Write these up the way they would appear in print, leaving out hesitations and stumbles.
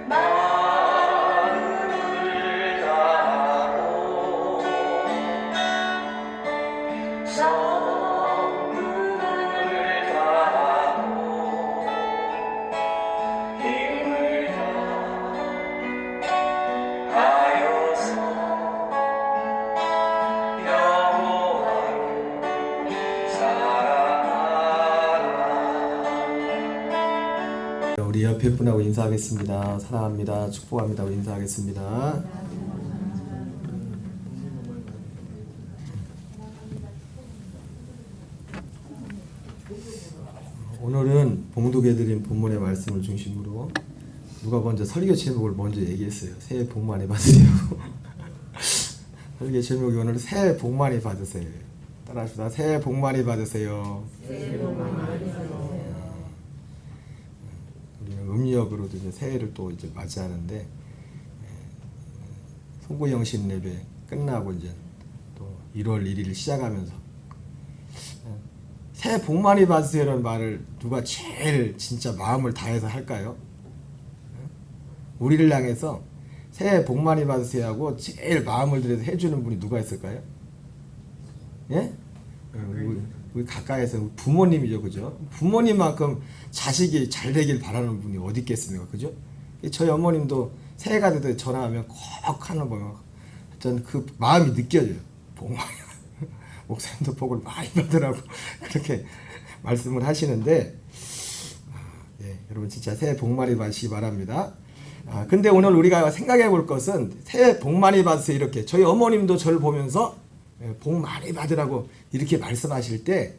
마음을 다하고 성품을 다하고 힘을 다하여서 여호와를 사랑하라. 우리 옆에 분하고 인사하겠습니다. 사랑합니다. 축복합니다. 인사하겠습니다. 오늘은 봉독해드린 본문의 말씀을 중심으로 누가 먼저 설교 제목을 먼저 얘기했어요. 새해 복 많이 받으세요. 설교 제목이 오늘 새해 복 많이 받으세요. 따라합시다. 새해 복 많이 받으세요. 새해 복 많이 받으세요. 우리는 음력으로도 이제 새해를 또 이제 맞이하는데 소구영신 예배 끝나고 이제 또 1월 1일 시작하면서 새해 복 많이 받으세요라는 말을 누가 제일 진짜 마음을 다해서 할까요? 우리를 향해서 새해 복 많이 받으세요 하고 제일 마음을 들여서 해주는 분이 누가 있을까요? 예? 우리 가까이에서 부모님이죠, 그죠? 부모님만큼 자식이 잘 되길 바라는 분이 어디 있겠습니까, 그죠? 저희 어머님도 새해가 돼도 전화하면 꼭 하는 거예요. 저는 그 마음이 느껴져요. 복 많이 목사님도 복을 많이 받으라고 그렇게 말씀을 하시는데, 네, 여러분 진짜 새해 복 많이 받으시기 바랍니다. 근데 오늘 우리가 생각해 볼 것은 새해 복 많이 받으세요 이렇게 저희 어머님도 저를 보면서 복 많이 받으라고 이렇게 말씀하실 때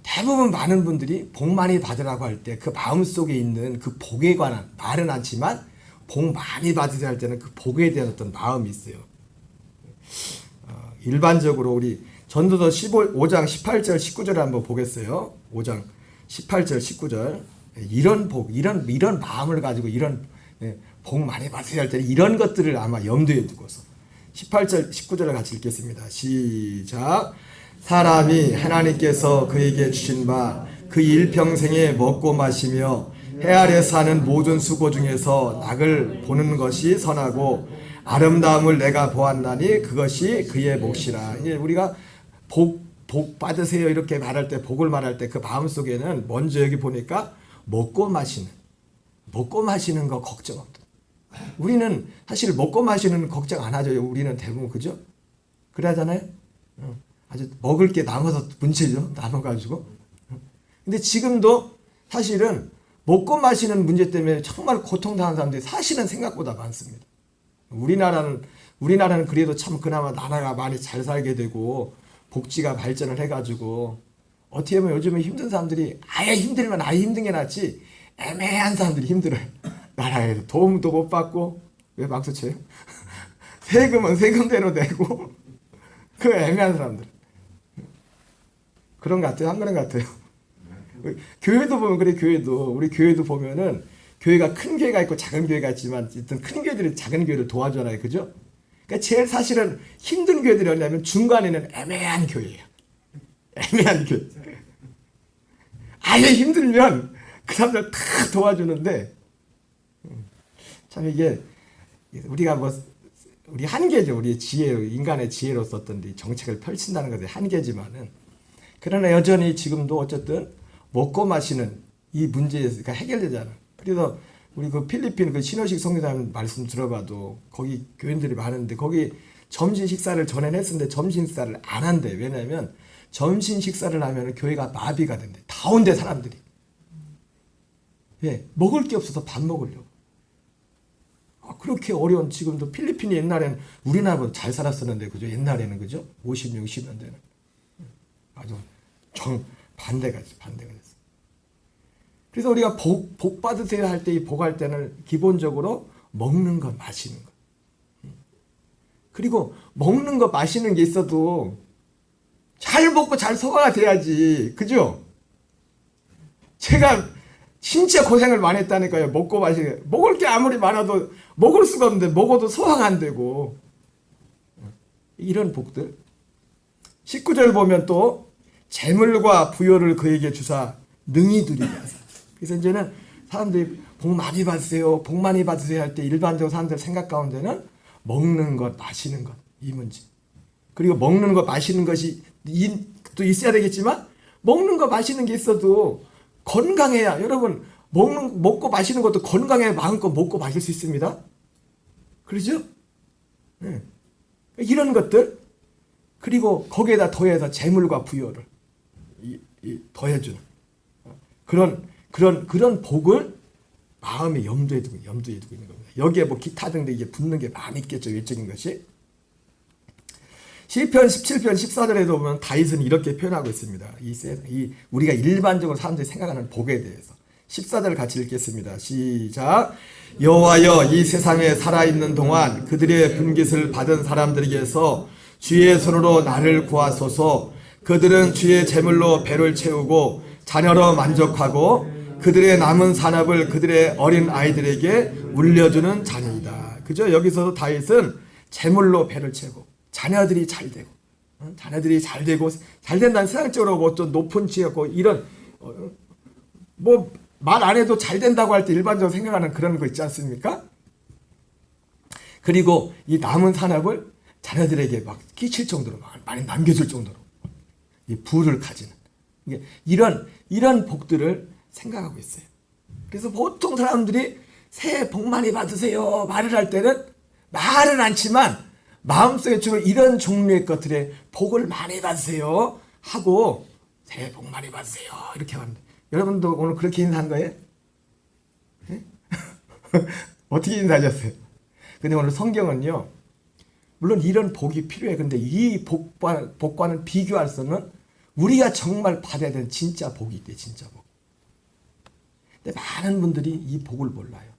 대부분 많은 분들이 복 많이 받으라고 할 때 그 마음속에 있는 그 복에 관한 말은 않지만 복 많이 받으세요 할 때는 그 복에 대한 어떤 마음이 있어요. 일반적으로 우리 전도서 5장 18절 19절을 한번 보겠어요. 5장 18절 19절 이런 복 이런 마음을 가지고 이런 복 많이 받으세요 할 때는 이런 것들을 아마 염두에 두고서 18절 19절을 같이 읽겠습니다. 시작. 사람이 하나님께서 그에게 주신 바 그 일평생에 먹고 마시며 해 아래 사는 모든 수고 중에서 낙을 보는 것이 선하고 아름다움을 내가 보았나니 그것이 그의 몫이라. 우리가 복 받으세요 이렇게 말할 때 복을 말할 때 그 마음속에는 먼저 여기 보니까 먹고 마시는 거 걱정 없다. 우리는 사실 먹고 마시는 걱정 안 하죠. 우리는 대부분 그죠? 그래 하잖아요. 아주 먹을 게 남아서 문제죠. 남아가지고. 근데 지금도 사실은 먹고 마시는 문제 때문에 정말 고통당하는 사람들이 사실은 생각보다 많습니다. 우리나라는 그래도 참 그나마 나라가 많이 잘 살게 되고 복지가 발전을 해가지고 어떻게 보면 요즘에 힘든 사람들이 아예 힘들면 아예 힘든 게 낫지 애매한 사람들이 힘들어요. 나라에서 도움도 못 받고 왜 박수 쳐요? 세금은 세금대로 내고 그 애매한 사람들 그런 것 같아요. 한 그런 것 같아요. 교회도 보면 그래. 우리 교회도 보면은 교회가 큰 교회가 있고 작은 교회가 있지만 어떤 큰 교회들이 작은 교회를 도와주잖아요. 그죠? 그러니까 제일 사실은 힘든 교회들이 어디냐면 중간에는 애매한 교회예요. 애매한 교회. 아예 힘들면 그 사람들 다 도와주는데 참 이게 우리가 우리 한계죠. 우리의 인간의 지혜로서 어떤 정책을 펼친다는 것이 한계지만은 그러나 여전히 지금도 어쨌든 먹고 마시는 이 문제가 해결되잖아. 그래서 우리 그 필리핀 그 신호식 성교사님 말씀 들어봐도 거기 교인들이 많은데 거기 점심 식사를 전에 했었는데 점심 식사를 안 한대. 왜냐하면 점심 식사를 하면 교회가 마비가 된대. 다 온대 사람들이. 왜? 먹을 게 없어서 밥 먹으려고. 그렇게 어려운 지금도 필리핀이 옛날에는 우리나라보다 잘 살았었는데 그죠? 옛날에는 그죠? 50, 60년대는 아주 반대가 됐어. 그래서 우리가 복 받으세요 할 때 이 복 할 때는 기본적으로 먹는 것 마시는 것 그리고 먹는 거 마시는 게 있어도 잘 먹고 잘 소화가 돼야지. 그죠? 제가 진짜 고생을 많이 했다니까요. 먹고 마시게. 먹을 게 아무리 많아도 먹을 수가 없는데 먹어도 소화가 안 되고. 이런 복들. 19절 보면 또 재물과 부요를 그에게 주사 능히 누리게 하사. 그래서 이제는 사람들이 복 많이 받으세요, 복 많이 받으세요 할 때 일반적으로 사람들 생각 가운데는 먹는 것, 마시는 것, 이 문제. 그리고 먹는 것, 마시는 것이 또 있어야 되겠지만 먹는 거, 마시는 게 있어도 건강해야, 여러분 먹고 마시는 것도 건강해야 마음껏 먹고 마실 수 있습니다. 그러죠? 네. 이런 것들, 그리고 거기에다 더해서 재물과 부여를 더해주는 그런 복을 마음에 염두에 두고 있는 겁니다. 여기에 뭐 기타 등등 이게 붙는 게 많이 있겠죠. 외적인 것이. 시편 17편 14절에도 보면 다윗은 이렇게 표현하고 있습니다. 우리가 일반적으로 사람들이 생각하는 복에 대해서 14절 같이 읽겠습니다. 시작. 여호와여, 이 세상에 살아있는 동안 그들의 분깃을 받은 사람들에게서 주의 손으로 나를 구하소서. 그들은 주의 재물로 배를 채우고 자녀로 만족하고 그들의 남은 산업을 그들의 어린 아이들에게 물려주는 자녀이다. 그죠? 여기서도 다윗은 재물로 배를 채우고 자녀들이 잘 되고, 잘 된다는 세상적으로 뭐 좀 높은 지었고 이런 뭐 말 안 해도 잘 된다고 할 때 일반적으로 생각하는 그런 거 있지 않습니까? 그리고 이 남은 산업을 자녀들에게 막 끼칠 정도로 많이 남겨줄 정도로 이 부를 가지는 이런 복들을 생각하고 있어요. 그래서 보통 사람들이 새해 복 많이 받으세요 말을 할 때는 말은 않지만 마음속에 주로 이런 종류의 것들에 복을 많이 받으세요 하고 새해 복 많이 받으세요 이렇게 합니다. 여러분도 오늘 그렇게 인사한 거예요? 네? 어떻게 인사하셨어요? 근데 오늘 성경은요, 물론 이런 복이 필요해. 근데 이 복과는 비교할 수는 우리가 정말 받아야 되는 진짜 복이 있대, 진짜 복. 근데 많은 분들이 이 복을 몰라요.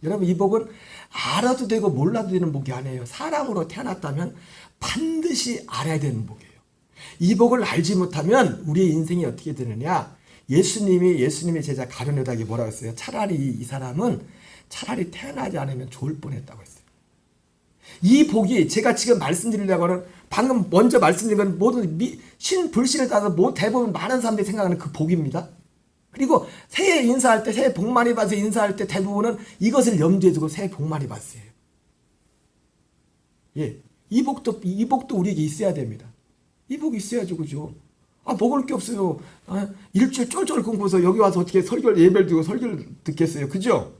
여러분, 이 복은 알아도 되고 몰라도 되는 복이 아니에요. 사람으로 태어났다면 반드시 알아야 되는 복이에요. 이 복을 알지 못하면 우리의 인생이 어떻게 되느냐? 예수님의 제자 가룟유다에게 뭐라고 했어요? 차라리 이 사람은 차라리 태어나지 않으면 좋을 뻔했다고 했어요. 이 복이 제가 지금 말씀드리려고 하는 방금 먼저 말씀드린 건 모든 신불신을 따라서 대부분 많은 사람들이 생각하는 그 복입니다. 그리고 새해 인사할 때 새해 복 많이 받으세요 인사할 때 대부분은 이것을 염두에 두고 새해 복 많이 받으세요. 예, 이 복도 우리에게 있어야 됩니다. 이 복이 있어야죠, 그죠? 먹을 게 없어요. 일주일 쫄쫄 공부해서 여기 와서 어떻게 예배를 드리고 설교를 듣겠어요, 그죠?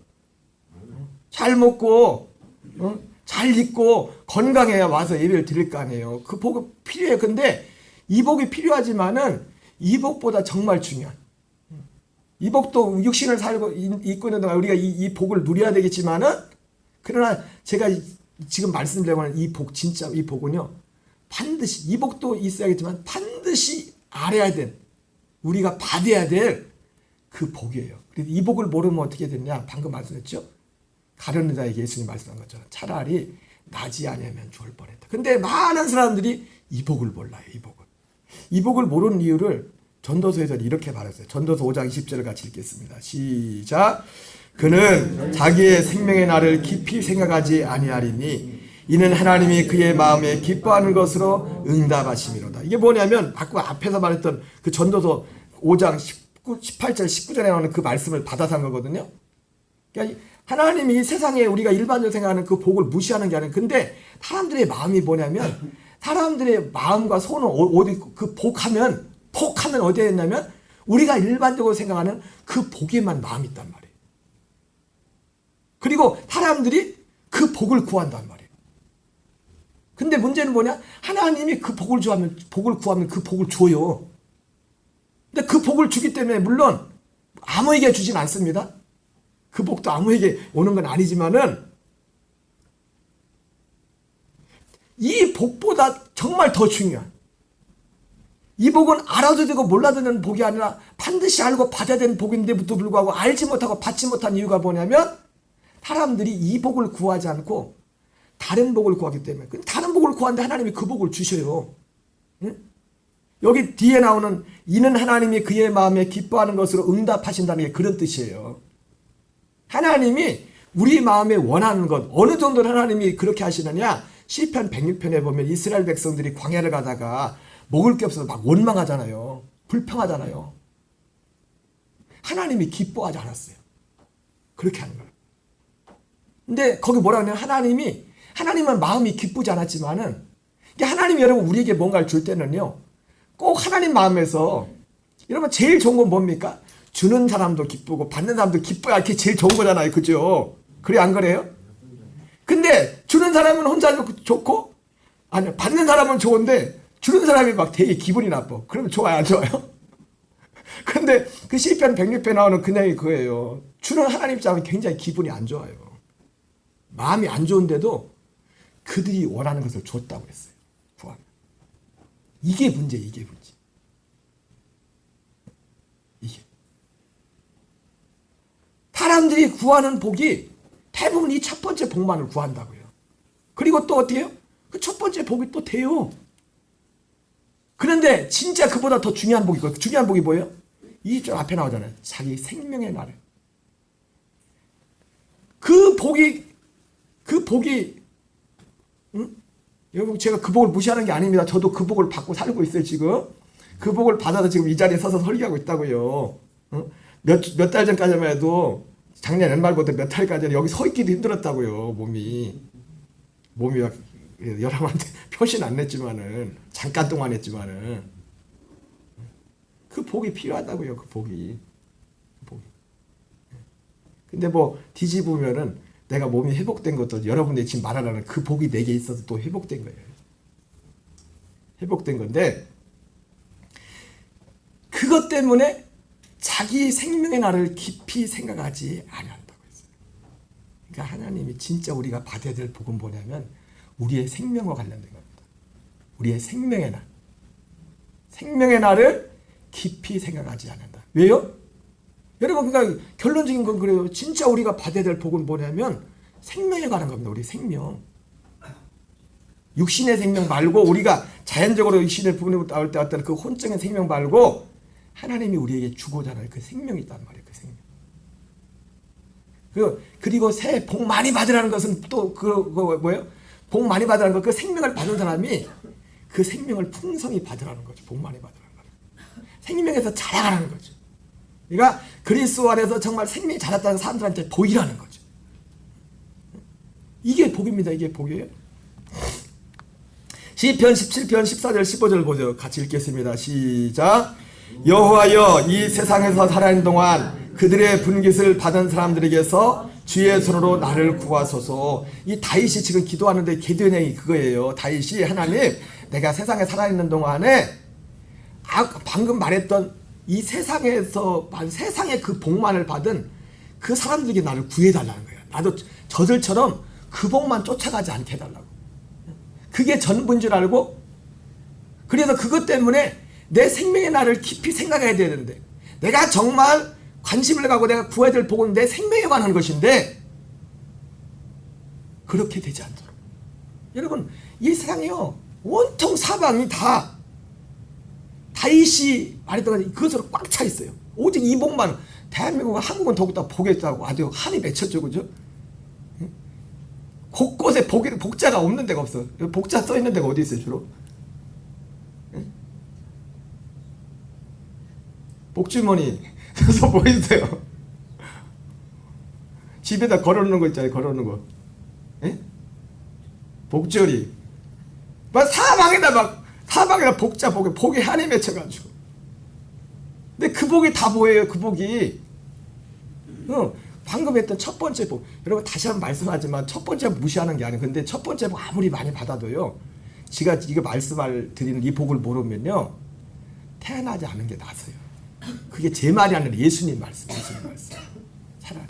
잘 먹고 잘 입고 건강해야 와서 예배를 드릴 거 아니에요. 그 복이 필요해요. 근데 이 복이 필요하지만은 이 복보다 정말 중요한 이 복도 육신을 살고 있고 있는 동안 우리가 이 복을 누려야 되겠지만은 그러나 제가 지금 말씀드리려고 하는 이 복, 진짜 이 복은요, 반드시 이 복도 있어야겠지만 반드시 알아야 될, 우리가 받아야 될 그 복이에요. 그래서 이 복을 모르면 어떻게 되느냐? 방금 말씀했죠? 가룟유다에게 예수님 말씀한 것처럼 차라리 나지 아니하면 좋을 뻔했다. 근데 많은 사람들이 이 복을 몰라요. 이 복을 모르는 이유를 전도서에서 이렇게 말했어요. 전도서 5장 20절을 같이 읽겠습니다. 시작. 그는 자기의 생명의 날을 깊이 생각하지 아니하리니 이는 하나님이 그의 마음에 기뻐하는 것으로 응답하심이로다. 이게 뭐냐면 앞에서 말했던 그 전도서 5장 18절 19절에 나오는 그 말씀을 받아서 한 거거든요. 그러니까 하나님이 이 세상에 우리가 일반적으로 생각하는 그 복을 무시하는 게 아니에요. 근데 사람들의 마음이 뭐냐면 사람들의 마음과 손은 어디 그 복하면 어디에 있냐면 우리가 일반적으로 생각하는 그 복에만 마음이 있단 말이에요. 그리고 사람들이 그 복을 구한단 말이에요. 근데 문제는 뭐냐? 하나님이 그 복을 구하면 그 복을 줘요. 근데 그 복을 주기 때문에 물론 아무에게 주진 않습니다. 그 복도 아무에게 오는 건 아니지만은 이 복보다 정말 더 중요한 이 복은 알아도 되고 몰라도 되는 복이 아니라 반드시 알고 받아야 되는 복인데도 불구하고 알지 못하고 받지 못한 이유가 뭐냐면 사람들이 이 복을 구하지 않고 다른 복을 구하기 때문에. 다른 복을 구하는데 하나님이 그 복을 주셔요. 응? 여기 뒤에 나오는 이는 하나님이 그의 마음에 기뻐하는 것으로 응답하신다는 게 그런 뜻이에요. 하나님이 우리 마음에 원하는 것, 어느 정도로 하나님이 그렇게 하시느냐? 시편 106편에 보면 이스라엘 백성들이 광야를 가다가 먹을 게 없어서 막 원망하잖아요. 불평하잖아요. 하나님이 기뻐하지 않았어요. 그렇게 하는 거예요. 근데 거기 뭐라 하냐면 하나님은 마음이 기쁘지 않았지만은 하나님이 여러분 우리에게 뭔가를 줄 때는요 꼭 하나님 마음에서 여러분 제일 좋은 건 뭡니까? 주는 사람도 기쁘고 받는 사람도 기뻐야 이렇게 제일 좋은 거잖아요. 그죠? 그래 안 그래요? 근데 주는 사람은 혼자 좋고 아니 받는 사람은 좋은데 주는 사람이 막 되게 기분이 나빠. 그러면 좋아요 안 좋아요? 근데 그 시편 106편 나오는 그 내용이 그거예요. 주는 하나님 입장은 굉장히 기분이 안 좋아요. 마음이 안 좋은데도 그들이 원하는 것을 줬다고 했어요. 구하면. 이게 문제. 이게 사람들이 구하는 복이 대부분 이 첫 번째 복만을 구한다고요. 그리고 또 어때요? 그 첫 번째 복이 또 돼요. 그런데 진짜 그보다 더 중요한 복이 있고, 중요한 복이 뭐예요? 이 좀 앞에 나오잖아요. 자기 생명의 날에. 그 복이 응? 여러분 제가 그 복을 무시하는 게 아닙니다. 저도 그 복을 받고 살고 있어요 지금. 그 복을 받아서 지금 이 자리에 서서 설교하고 있다고요. 응? 몇 달 전까지만 해도 작년 연말부터 몇 달까지는 여기 서 있기도 힘들었다고요. 몸이 막 여러분한테 표시는 안 냈지만은 잠깐 동안 했지만은 그 복이 필요하다고요. 그 복이. 근데 뭐 뒤집으면은 내가 몸이 회복된 것도 여러분들이 지금 말하라는 그 복이 내게 있어서 또 회복된 거예요. 회복된 건데 그것 때문에 자기 생명의 날을 깊이 생각하지 아니한다고 했어요. 그러니까 하나님이 진짜 우리가 받아야 될 복은 뭐냐면 우리의 생명과 관련된 겁니다. 우리의 생명의 날. 생명의 날을 깊이 생각하지 않는다. 왜요? 여러분 그러니까 결론적인 건 그래요. 진짜 우리가 받아야 될 복은 뭐냐면 생명에 관한 겁니다. 우리 생명. 육신의 생명 말고 우리가 자연적으로 육신의 부분에 나올 때 어떤 그 혼적인 생명 말고 하나님이 우리에게 주고자 하는 그 생명이 있단 말이에요. 그 생명. 그리고 새해 복 많이 받으라는 것은 또 그거 뭐예요? 복 많이 받으라는 것, 그 생명을 받은 사람이 그 생명을 풍성히 받으라는 거죠. 복 많이 받으라는 거죠. 생명에서 자라가는 거죠. 그러니까 그리스도 안에서 정말 생명이 자랐다는 사람들한테 보이라는 거죠. 이게 복입니다. 이게 복이에요. 시편 17편 14절 15절 보죠. 같이 읽겠습니다. 시작. 여호와여 이 세상에서 살아있는 동안 그들의 분깃을 받은 사람들에게서 주의 손으로 나를 구하소서. 이 다윗이 지금 기도하는데 기도의 내용이 그거예요. 다윗이 하나님 내가 세상에 살아있는 동안에 방금 말했던 이 세상에서 세상의 그 복만을 받은 그 사람들에게 나를 구해달라는 거예요. 나도 저들처럼 그 복만 쫓아가지 않게 해달라고. 그게 전부인 줄 알고 그래서 그것 때문에 내 생명의 날을 깊이 생각해야 되는데 내가 정말 관심을 가고 내가 구해야 될 복은 내 생명에 관한 것인데 그렇게 되지 않도록. 여러분 이 세상이요 온통 사방이 다 다윗이 말했던 그것으로 꽉 차 있어요. 오직 이 복만 대한민국 한국은 더욱더 복했다고 아주 한이 맺혔죠. 그죠? 곳곳에 복자가 없는 데가 없어. 복자 써 있는 데가 어디 있어요 주로? 복주머니 그래서 뭐 있어요? 집에다 걸어놓는 거 있잖아요. 걸어놓는 거. 복절이 막 사방에다 복자 복이 한이 맺혀가지고. 근데 그 복이 다 뭐예요? 그 복이 방금 했던 첫 번째 복. 여러분 다시 한번 말씀하지만 첫 번째 무시하는 게 아니에요. 근데 첫 번째 복 아무리 많이 받아도요. 제가 이거 말씀을 드리는 이 복을 모르면요. 태어나지 않은 게 나서요. 그게 제 말이 아니라 예수님 말씀. 차라리.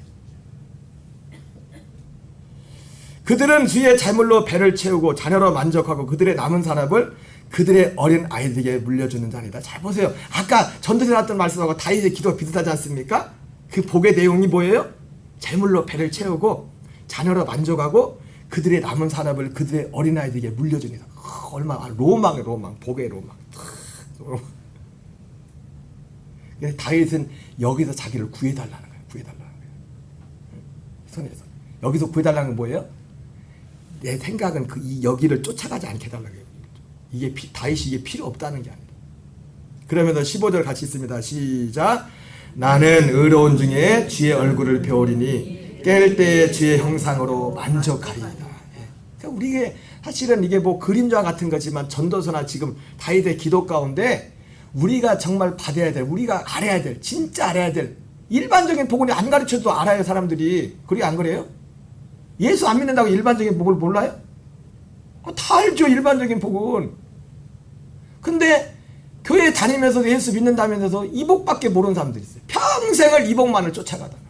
그들은 주의 재물로 배를 채우고 자녀로 만족하고 그들의 남은 산업을 그들의 어린 아이들에게 물려주는 자리다. 잘 보세요. 아까 전도서 나왔던 말씀하고 다윗의 기도가 비슷하지 않습니까? 그 복의 내용이 뭐예요? 재물로 배를 채우고 자녀로 만족하고 그들의 남은 산업을 그들의 어린 아이들에게 물려주는 자. 얼마나 로망 복의 로망. 근데 다윗은 여기서 자기를 구해달라는 거예요. 손에서 여기서 구해달라는 건 뭐예요? 내 생각은 여기를 쫓아가지 않게 해달라는 거예요. 이게 다윗이 이게 필요 없다는 게 아니다. 그러면서 15절 같이 있습니다. 시작. 나는 의로운 중에 주의 얼굴을 배우리니 깰 때의 주의 형상으로 만족하리이다. 예. 그러니까 우리게 사실은 이게 뭐 그림자 같은 거지만 전도서나 지금 다윗의 기도 가운데 우리가 정말 받아야 될, 우리가 알아야 될, 진짜 알아야 될 일반적인 복은 안 가르쳐도 알아요 사람들이. 그리 안 그래요? 예수 안 믿는다고 일반적인 복을 몰라요? 다 알죠 일반적인 복은. 근데 교회 다니면서 예수 믿는다면서 이 복밖에 모르는 사람들이 있어요. 평생을 이 복만을 쫓아가다가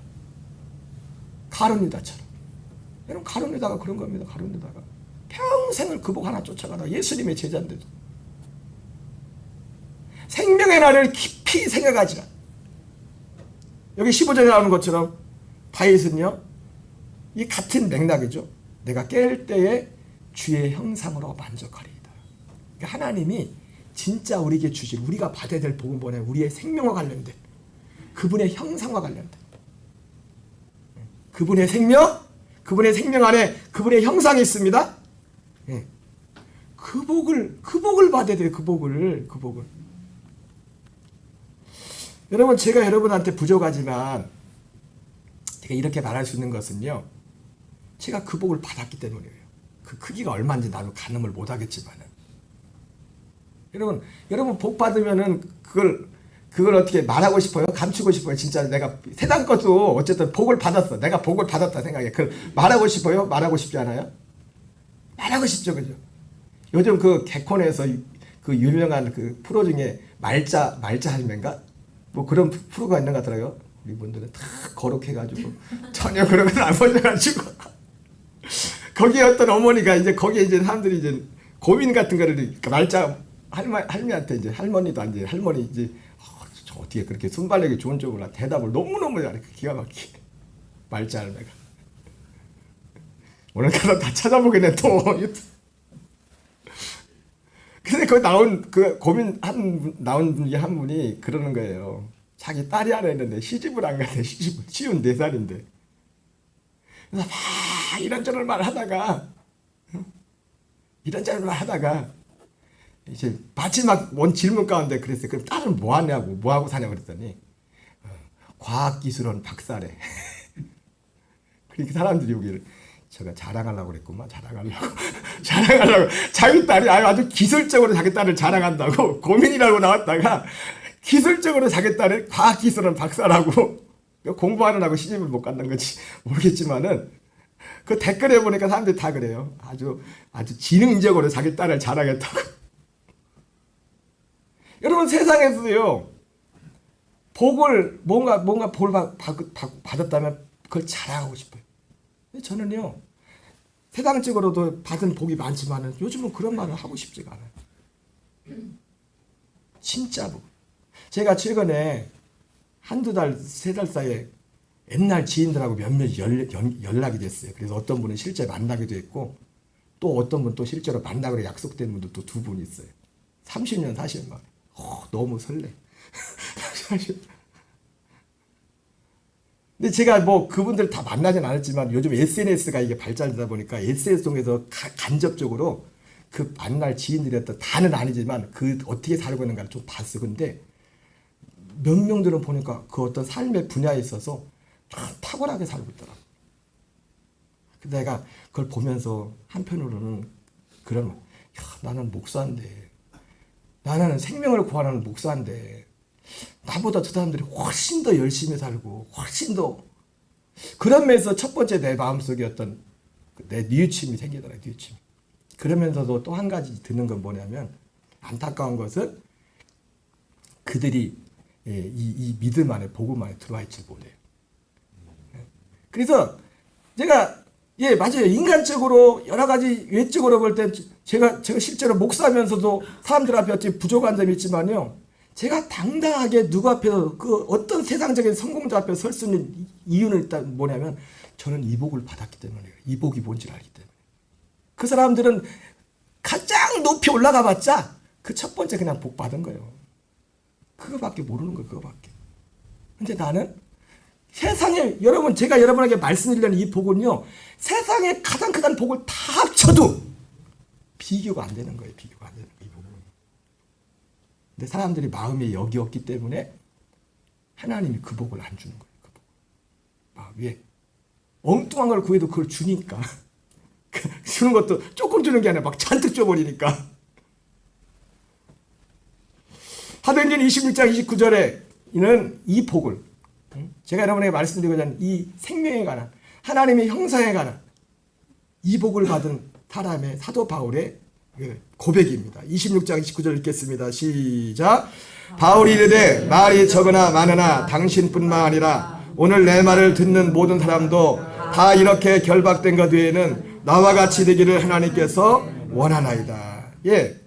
가룟유다처럼. 여러분 가룟유다가 그런 겁니다. 가룟유다가 평생을 그 복 하나 쫓아가다가 예수님의 제자인데도 생명의 날을 깊이 생각하지라. 여기 15절에 나오는 것처럼 다윗은요 이 같은 맥락이죠. 내가 깰 때에 주의 형상으로 만족하리이다. 그러니까 하나님이 진짜 우리에게 주실, 우리가 받아야 될 복은 뭐냐, 우리의 생명과 관련된, 그분의 형상과 관련된, 그분의 생명 안에 그분의 형상이 있습니다. 예. 그 복을 받아야 돼요. 그 복을. 여러분 제가 여러분한테 부족하지만 제가 이렇게 말할 수 있는 것은요, 제가 그 복을 받았기 때문이에요. 그 크기가 얼마인지 나도 가늠을 못하겠지만은 여러분 복 받으면은 그걸 어떻게 말하고 싶어요? 감추고 싶어요? 진짜 내가 세상 것도 어쨌든 복을 받았어. 내가 복을 받았다 생각해. 그걸 말하고 싶어요? 말하고 싶지 않아요? 말하고 싶죠, 그죠? 요즘 그 개콘에서 그 유명한 그 프로 중에 말자 할매인가? 뭐 그런 프로가 있는 것 같더라고요. 우리 분들은 다 거룩해가지고 전혀 그런 건 안 보셔가지고 거기에 어떤 어머니가 이제 거기에 이제 사람들이 이제 고민 같은 거를 말자 할머니한테 이제 할머니도 아니지 할머니 이제 저 어떻게 그렇게 순발력이 좋은 줄 몰라 대답을 너무너무 잘해. 기가 막히게 말자 할매가. 오늘 가서 다 찾아보겠네 또. 근데 거기 나온 그 나온 분이 한 분이 그러는 거예요. 자기 딸이 하나 있는데 시집을 안 가네. 시집을 54살인데. 그래서 막 이런저런 말 하다가 이제 마지막 원 질문 가운데 그랬어요. 그럼 딸은 뭐 하냐고, 뭐 하고 사냐고 그랬더니 과학기술원 박사래. 그러니까 사람들이 여기를 제가 자랑하려고 그랬구만. 자랑하려고 자기 딸이 아주 기술적으로 자기 딸을 자랑한다고 고민이라고 나왔다가 기술적으로 자기 딸을 과학기술원 박사라고 공부하느라고 시집을 못 간다는 건지 모르겠지만은 그 댓글에 보니까 사람들이 다 그래요. 아주 지능적으로 자기 딸을 자랑했다고. 여러분 세상에서요 복을 뭔가 복을 받았다면 그걸 자랑하고 싶어요. 저는요 세상적으로도 받은 복이 많지만은 요즘은 그런 말을 하고 싶지가 않아요. 진짜 복. 제가 최근에 한두 달, 세 달 사이에 옛날 지인들하고 몇몇 연락이 됐어요. 그래서 어떤 분은 실제 만나기도 했고 또 어떤 분 또 실제로 만나기로 약속된 분도 또 두 분 있어요. 30년, 40년 만에. 너무 설레. 근데 제가 뭐 그분들 다 만나진 않았지만 요즘 SNS가 이게 발달되다 보니까 SNS 통해서 간접적으로 그 만날 지인들이었던 다는 아니지만 그 어떻게 살고 있는가를 좀 봤어. 근데 몇 명들은 보니까 그 어떤 삶의 분야에 있어서 참 탁월하게 살고 있더라고. 근데 내가 그걸 보면서 한편으로는 나는 목사인데, 나는 생명을 구하는 목사인데 나보다 저 사람들이 훨씬 더 열심히 살고 훨씬 더 그런 면에서 첫 번째 내 마음속에 어떤 내 뉘우침이 생기더라고요. 뉘우침. 그러면서도 또 한 가지 드는 건 뭐냐면 안타까운 것은 그들이 이 믿음 안에 복음 안에 들어와 있지 못해요. 그래서 제가 맞아요. 인간적으로 여러 가지 외적으로 볼 때 제가 실제로 목사면서도 사람들 앞에 어찌 부족한 점이 있지만요. 제가 당당하게 누구 앞에서 그 어떤 세상적인 성공자 앞에 설 수 있는 이유는 일단 뭐냐면 저는 이 복을 받았기 때문이에요. 이 복이 뭔지를 알기 때문에. 그 사람들은 가장 높이 올라가 봤자 그 첫 번째 그냥 복 받은 거예요. 그거밖에 모르는 거예요. 그거밖에. 근데 나는 세상에 제가 여러분에게 말씀드리려는 이 복은요. 세상에 가장 큰 복을 다 합쳐도 비교가 안 되는 거예요. 비교가 안 되는 이 복은. 근데 사람들이 마음에 여기 없기 때문에 하나님이 그 복을 안 주는 거예요. 그 복. 마음 위에. 엉뚱한 걸 구해도 그걸 주니까. 주는 것도 조금 주는 게 아니라 막 잔뜩 줘버리니까. 사도행전 26장 29절에 이는 이 복을, 제가 여러분에게 말씀드리고자 하는 이 생명에 관한, 하나님의 형상에 관한 이 복을 받은 사람의 사도 바울의 고백입니다. 26장 29절 읽겠습니다. 시작. 바울이 이르되 말이 적으나 많으나 당신뿐만 아니라 오늘 내 말을 듣는 모든 사람도 다 이렇게 결박된 것 외에는 나와 같이 되기를 하나님께서 원하나이다. 예,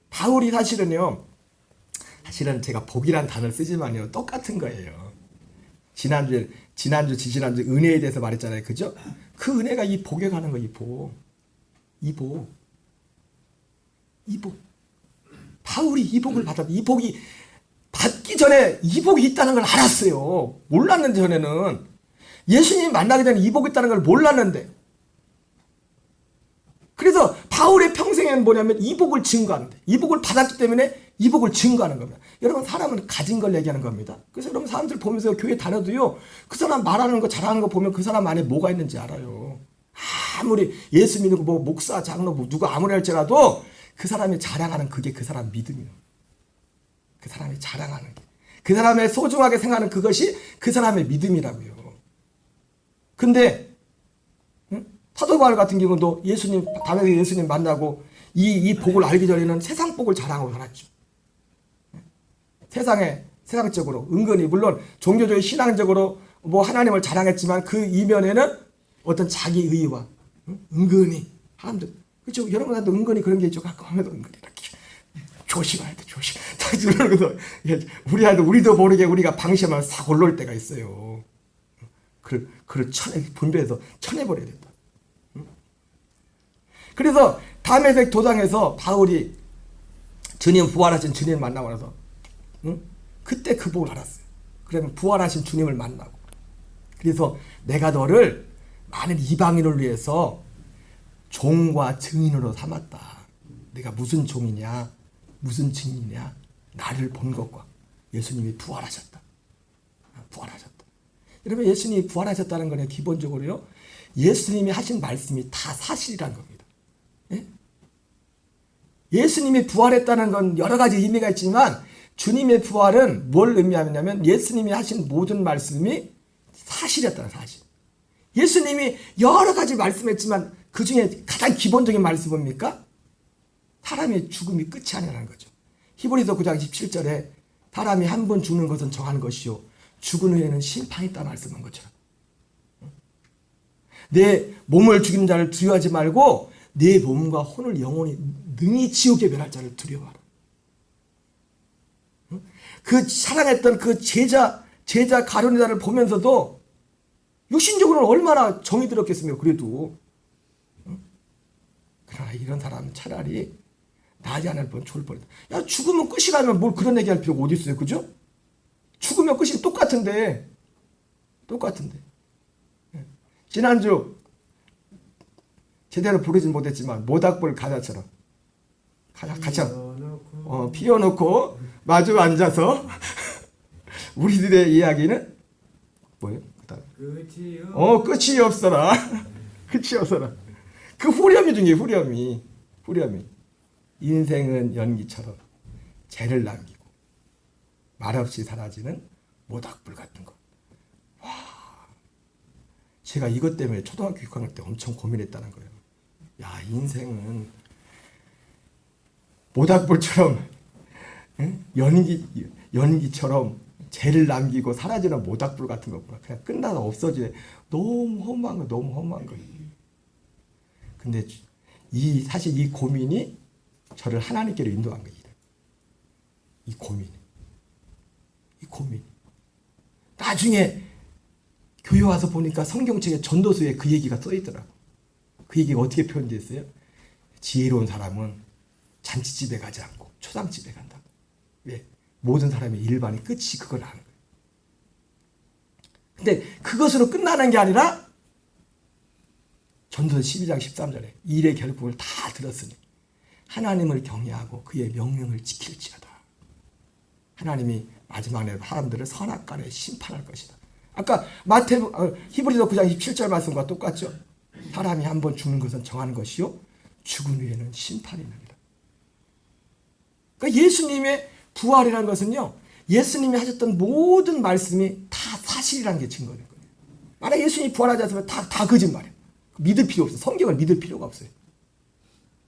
바울이 사실은 제가 복이란 단어를 쓰지만요, 똑같은 거예요. 지난주, 지지난주 은혜에 대해서 말했잖아요. 그죠? 그 은혜가 이 복에 가는 거예요. 이 복. 바울이 이 복을 받았다. 이 복이 받기 전에 이 복이 있다는 걸 알았어요. 몰랐는데, 전에는. 예수님 만나기 전에 이 복이 있다는 걸 몰랐는데. 그래서 바울의 평생에는 뭐냐면 이 복을 증거하는데, 이 복을 받았기 때문에 이 복을 증거하는 겁니다. 여러분, 사람은 가진 걸 얘기하는 겁니다. 그래서 여러분, 사람들 보면서 교회 다녀도요, 그 사람 말하는 거, 잘하는 거 보면 그 사람 안에 뭐가 있는지 알아요. 아무리 예수 믿는 뭐 목사, 장로, 누가 아무리 할지라도 그 사람이 자랑하는 그게 그 사람 믿음이에요. 그 사람이 자랑하는 게, 그 사람의 소중하게 생각하는 그것이 그 사람의 믿음이라고요. 근데 사도 바울 같은 경우도 다메섹 예수님 만나고 이 복을 알기 전에는 세상 복을 자랑하고 살았죠. 세상적으로 은근히, 물론 종교적인 신앙적으로 뭐 하나님을 자랑했지만 그 이면에는 어떤 자기 의와 은근히 사람들, 그렇죠? 여러분한테 은근히 그런 게 있죠. 가끔해도 은근히 이렇게 조심해야 돼, 조심. 우리도 모르게 우리가 방심하면 싹 올라올 때가 있어요. 그를 분별해서 쳐내버려야 된다. 그래서 다메섹 도상에서 바울이 부활하신 주님 만나고 나서, 그때 그 복을 알았어요. 그러면 부활하신 주님을 만나고, 그래서 내가 너를 많은 이방인을 위해서 종과 증인으로 삼았다. 내가 무슨 종이냐, 무슨 증인이냐, 나를 본 것과 예수님이 부활하셨다. 여러분, 예수님이 부활하셨다는 거는 기본적으로요, 예수님이 하신 말씀이 다 사실이라는 겁니다. 예? 예수님이 부활했다는 건 여러 가지 의미가 있지만, 주님의 부활은 뭘 의미하냐면 예수님이 하신 모든 말씀이 사실이었다는 사실. 예수님이 여러 가지 말씀했지만 그 중에 가장 기본적인 말씀은 뭡니까? 사람의 죽음이 끝이 아니라는 거죠. 히브리서 9장 17절에 사람이 한 번 죽는 것은 정한 것이요 죽은 후에는 심판이 있다 말씀한 것처럼, 내 몸을 죽이는 자를 두려워하지 말고 내 몸과 혼을 영원히 능히 지옥에 멸할 자를 두려워하라. 그 사랑했던 그 제자 가룟유다를 보면서도 육신적으로는 얼마나 정이 들었겠습니까? 그래도. 그러나 이런 사람은 차라리 나지 않을 뻔 좋을 뻔했다. 야, 죽으면 끝이라면 뭘 그런 얘기할 필요가 어디 있어요? 그죠? 죽으면 끝이 똑같은데. 지난주 제대로 부르진 못했지만 모닥불 가자처럼 같이 피워놓고 마주 앉아서 우리들의 이야기는 뭐예요? 끝이 없어라. 끝이 없어라. 그 후렴이 중요해요. 후렴이. 인생은 연기처럼 죄를 남기고 말없이 사라지는 모닥불 같은 것. 와, 제가 이것 때문에 초등학교 6학년 때 엄청 고민했다는 거예요. 야, 인생은 모닥불처럼, 연기처럼 죄를 남기고 사라지는 모닥불 같은 거구나. 그냥 끝나서 없어지네. 너무 허무한 거예요. 근데 사실 이 고민이 저를 하나님께로 인도한 거예요. 이 고민이. 나중에 교회 와서 보니까 성경책에 전도서에 그 얘기가 써 있더라고. 그 얘기가 어떻게 표현되어 있어요? 지혜로운 사람은 잔치집에 가지 않고 초상집에 간다. 왜? 모든 사람의 일반의 끝이 그걸 아는 거예요. 근데 그것으로 끝나는 게 아니라 전도서 12장 13절에 일의 결국을 다 들었으니 하나님을 경외하고 그의 명령을 지킬지어다. 하나님이 마지막 날 사람들을 선악간에 심판할 것이다. 아까 히브리서 9장 27절 말씀과 똑같죠. 사람이 한번 죽는 것은 정하는 것이요 죽은 후에는 심판이니라. 그러니까 예수님의 부활이라는 것은요, 예수님이 하셨던 모든 말씀이 다 사실이라는 게 증거된 거예요. 만약 예수님이 부활하지 않으면 다 거짓말이에요. 믿을 필요 없어요. 성경을 믿을 필요가 없어요.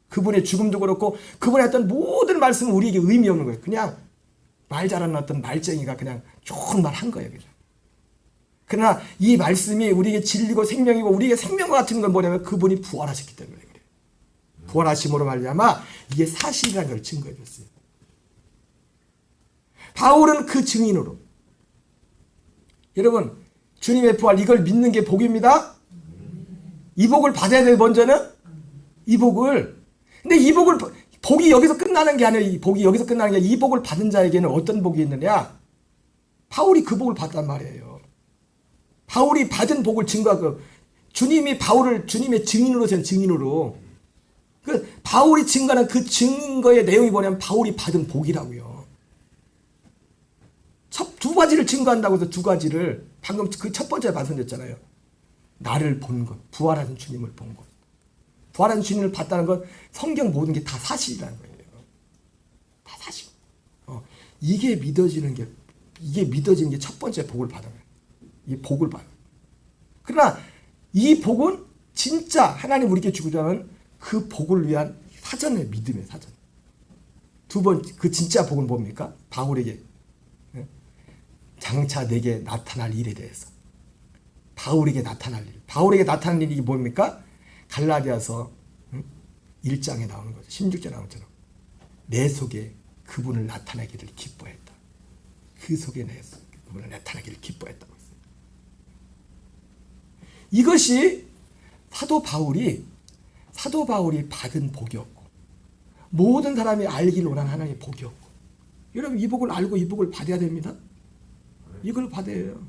그분의 죽음도 그렇고 그분의 했던 모든 말씀은 우리에게 의미 없는 거예요. 그냥 말 잘하는 어떤 말쟁이가 그냥 좋은 말 한 거예요. 그냥. 그러나 이 말씀이 우리에게 진리고 생명이고 우리에게 생명과 같은 건 뭐냐면 그분이 부활하셨기 때문에 그래요. 부활하심으로 말미암아 이게 사실이라는 걸 증거해 줬어요. 바울은 그 증인으로, 여러분 주님의 부활 이걸 믿는 게 복입니다. 이 복을 받아야 돼요. 먼저는 이 복을. 근데 이 복이 여기서 끝나는 게 아니에요. 이 복이 여기서 끝나는 게 아니라 이 복을 받은 자에게는 어떤 복이 있느냐? 바울이 그 복을 받단 말이에요. 바울이 받은 복을 증거하고, 주님이 바울을 주님의 증인으로 세운 증인으로, 그 바울이 증거하는 그 증거의 내용이 뭐냐면 바울이 받은 복이라고요. 두 가지를 증거한다고 해서 두 가지를 방금 그 첫 번째 말씀드렸잖아요. 나를 본 것, 부활하신 주님을 본 것. 부활한 주님을 봤다는 건 성경 모든 게 다 사실이라는 거예요. 다 사실. 이게 믿어지는 게 첫 번째 복을 받아요. 이 복을 받아요. 그러나 이 복은 진짜 하나님 우리에게 주고자는 그 복을 위한 사전의 믿음의 사전. 두 번째 그 진짜 복은 뭡니까? 바울에게 장차 내게 나타날 일에 대해서. 바울에게 나타날 일. 바울에게 나타날 일이 뭡니까? 갈라디아서 1장에 나오는 거죠. 16절에 나오는 것처럼 내 속에 그분을 나타내기를 기뻐했다. 그 속에 내 속에 그분을 나타내기를 기뻐했다고 했어요. 이것이 사도 바울이 받은 복이었고 모든 사람이 알기를 원하는 하나님의 복이었고, 여러분 이 복을 알고 이 복을 받아야 됩니다. 이걸 받아야 해요.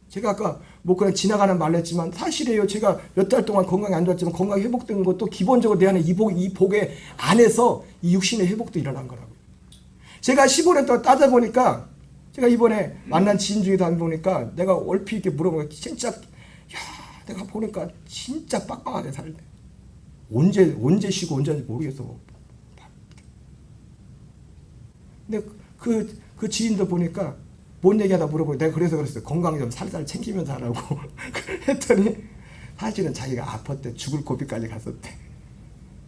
제가 아까 뭐 그냥 지나가는 말로 했지만 사실이에요. 제가 몇 달 동안 건강이 안 좋았지만 건강이 회복된 것도 기본적으로 내 안에 이 복의 안에서 이 육신의 회복도 일어난 거라고요. 제가 15년 동안 따져보니까, 제가 이번에 만난 지인 중에도 안 보니까 내가 얼핏 이렇게 물어보니까 진짜, 내가 보니까 진짜 빡빡하게 살네. 언제 쉬고 언제인지 모르겠어. 근데 그 지인도 보니까 뭔 얘기하다 물어보고 내가 그랬어요. 건강 좀 살살 챙기면서 하라고 했더니 사실은 자기가 아팠대. 죽을 고비까지 갔었대.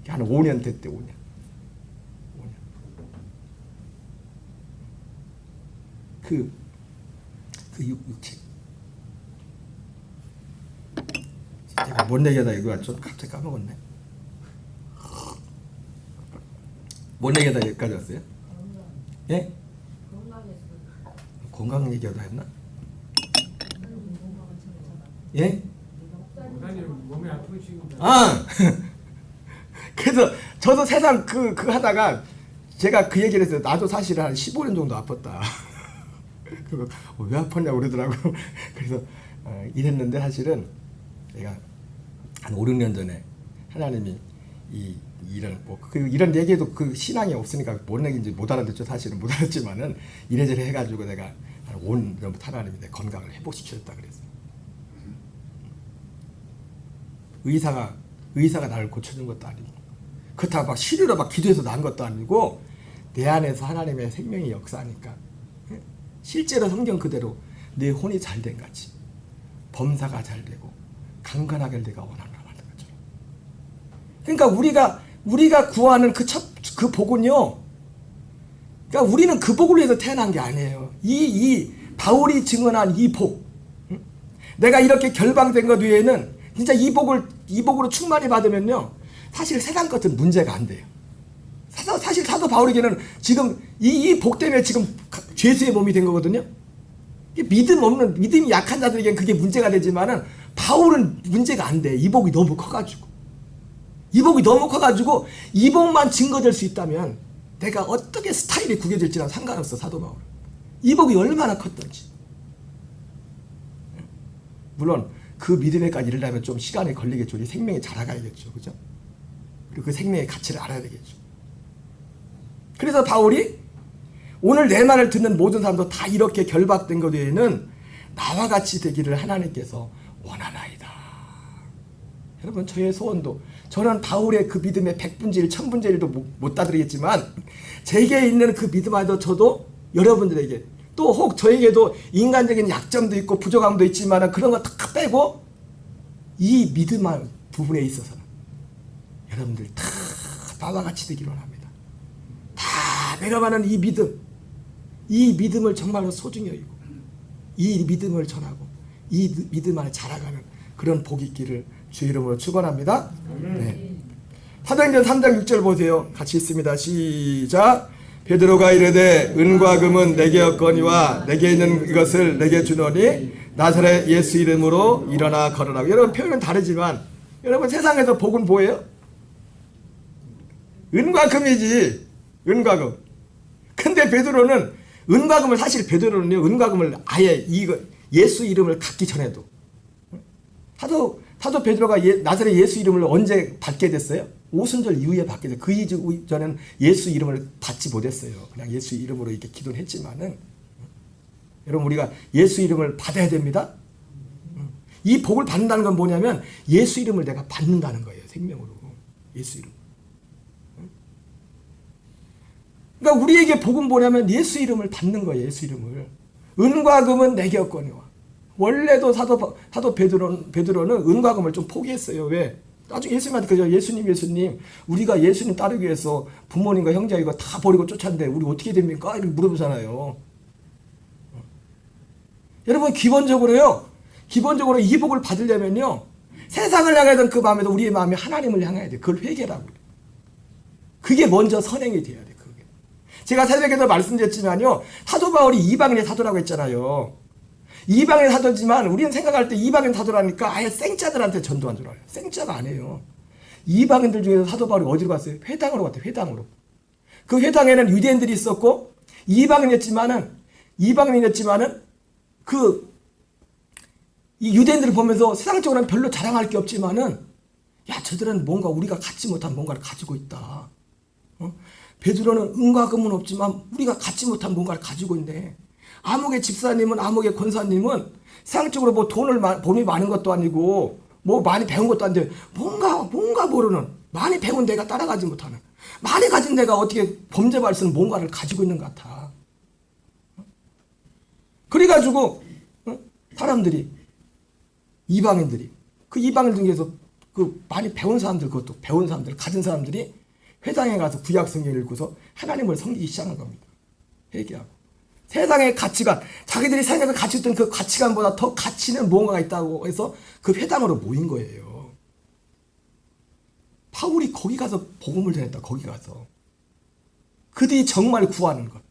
한 5년 됐대. 5년. 그 육체. 제가 뭔 얘기하다 이거 좀 갑자기 까먹었네. 뭔 얘기하다 여기까지 왔어요? 예? 건강 얘기하다 했나? 예? 몸이 아프시군요. 그래서 저도 세상 그 하다가 제가 그 얘기를 했어요. 나도 사실 한 15년 정도 아팠다. 그거 왜 아팠냐고 그러더라고. 그래서 이랬는데 사실은 내가 한 5, 6년 전에 하나님이 이런 얘기에도 그 신앙이 없으니까 뭔 얘기인지 못 알아듣죠. 사실은 못 알았지만은 이래저래 해가지고 내가 한 5년 전부터 하나님이 내 건강을 회복시켰다 그랬어요. 의사가 나를 고쳐준 것도 아니고, 그렇다고 막 시류로 막 기도해서 난 것도 아니고, 내 안에서 하나님의 생명이 역사하니까 실제로 성경 그대로 내 혼이 잘된 같이 범사가 잘 되고 강건하게 내가 원하는 것처럼. 그러니까 우리가 구하는 그 복은요, 그러니까 우리는 그 복을 위해서 태어난 게 아니에요. 이 바울이 증언한 이 복, 내가 이렇게 결방된 것 외에는 진짜 이 복으로 충만히 받으면요, 사실 세상 같은 문제가 안 돼요. 사실 사도 바울에게는 지금 이 복 때문에 지금 죄수의 몸이 된 거거든요. 믿음이 약한 자들에게는 그게 문제가 되지만은 바울은 문제가 안 돼. 이 복이 너무 커가지고 이 복만 증거될 수 있다면 내가 어떻게 스타일이 구겨질지랑 상관없어. 사도 바울 이 복이 얼마나 컸던지. 물론 그 믿음에까지 이르려면 좀 시간이 걸리겠죠. 우리 생명이 자라가야겠죠. 그죠? 그리고 그 생명의 가치를 알아야 되겠죠. 그래서 바울이 오늘 내 말을 듣는 모든 사람도 다 이렇게 결박된 것 외에는 나와 같이 되기를 하나님께서 원하나이다. 여러분, 저의 소원도, 저는 바울의 그 믿음의 100분의 1, 1000분의 1도 못 다드리겠지만 제게 있는 그 믿음 안에도 저도 여러분들에게 또 혹 저에게도 인간적인 약점도 있고 부족함도 있지만 그런 거 다 빼고 이 믿음 부분에 있어서는 여러분들 다 나와 같이 되기를 원합니다. 다 내려가는 이 믿음을 정말로 소중히 여기고 이 믿음을 전하고 이 믿음 안에 자라가는 그런 복이 있기를 주의 이름으로 축원합니다. 네. 사도행전 3장 6절 보세요. 같이 있습니다. 시작. 베드로가 이르되 은과 금은 내게 없거니와 내게 있는 이것을 내게 주노니 나사렛 예수 이름으로 일어나 걸으라고. 여러분, 표현은 다르지만 여러분, 세상에서 복은 뭐예요? 은과 금이지. 은과 금. 근데 베드로는 은과 금을, 사실 베드로는요, 은과 금을 아예 예수 이름을 갖기 전에도 사도 베드로가 나사렛 예수 이름을 언제 받게 됐어요? 오순절 이후에 받게 됐어요. 그 이전에는 예수 이름을 받지 못했어요. 그냥 예수 이름으로 이렇게 기도는 했지만은, 여러분, 우리가 예수 이름을 받아야 됩니다. 이 복을 받는다는 건 뭐냐면 예수 이름을 내가 받는다는 거예요. 생명으로. 예수 이름. 그러니까 우리에게 복은 뭐냐면 예수 이름을 받는 거예요. 예수 이름을. 은과 금은 내게 없거니와. 원래도 사도 베드로는 은과 금을 좀 포기했어요. 왜? 나중에 예수님한테 그죠? 예수님, 우리가 예수님 따르기 위해서 부모님과 형제 이거 다 버리고 쫓았는데 우리 어떻게 됩니까? 이렇게 물어보잖아요. 여러분, 기본적으로요. 이 복을 받으려면요, 세상을 향하던 그 마음에도 우리의 마음이 하나님을 향해야 돼. 그걸 회개라고. 그게 먼저 선행이 돼야 돼. 그게. 제가 새벽에도 말씀드렸지만요, 사도 바울이 이방인의 사도라고 했잖아요. 이방인 사도지만 우리는 생각할 때 이방인 사도라니까 아예 생짜들한테 전도한 줄 알아요. 생짜가 아니에요. 이방인들 중에서 사도 바울이 어디로 갔어요? 회당으로 갔대요. 회당으로. 그 회당에는 유대인들이 있었고 이방인이었지만은 이 유대인들을 보면서 세상적으로는 별로 자랑할 게 없지만은, 야, 저들은 뭔가 우리가 갖지 못한 뭔가를 가지고 있다. 베드로는 은과 금은 없지만 우리가 갖지 못한 뭔가를 가지고 있네. 아무개 집사님은, 아무개 권사님은 세상적으로 뭐 돈이 많은 것도 아니고 뭐 많이 배운 것도 아닌데 뭔가 모르는, 많이 배운 내가 따라가지 못하는, 많이 가진 내가 어떻게 범죄 발생은 뭔가를 가지고 있는 것 같아. 그래가지고 사람들이, 이방인들이, 그 이방인 중에서 그 많이 배운 사람들, 그것도 배운 사람들, 가진 사람들이 회당에 가서 구약 성경을 읽고서 하나님을 섬기기 시작한 겁니다. 회개하고. 세상의 가치관, 자기들이 생각해서 가지고 있던 그 가치관보다 더 가치 있는 무언가가 있다고 해서 그 회당으로 모인 거예요. 바울이 거기 가서 복음을 전했다. 거기 가서. 그들이 정말 구하는 것.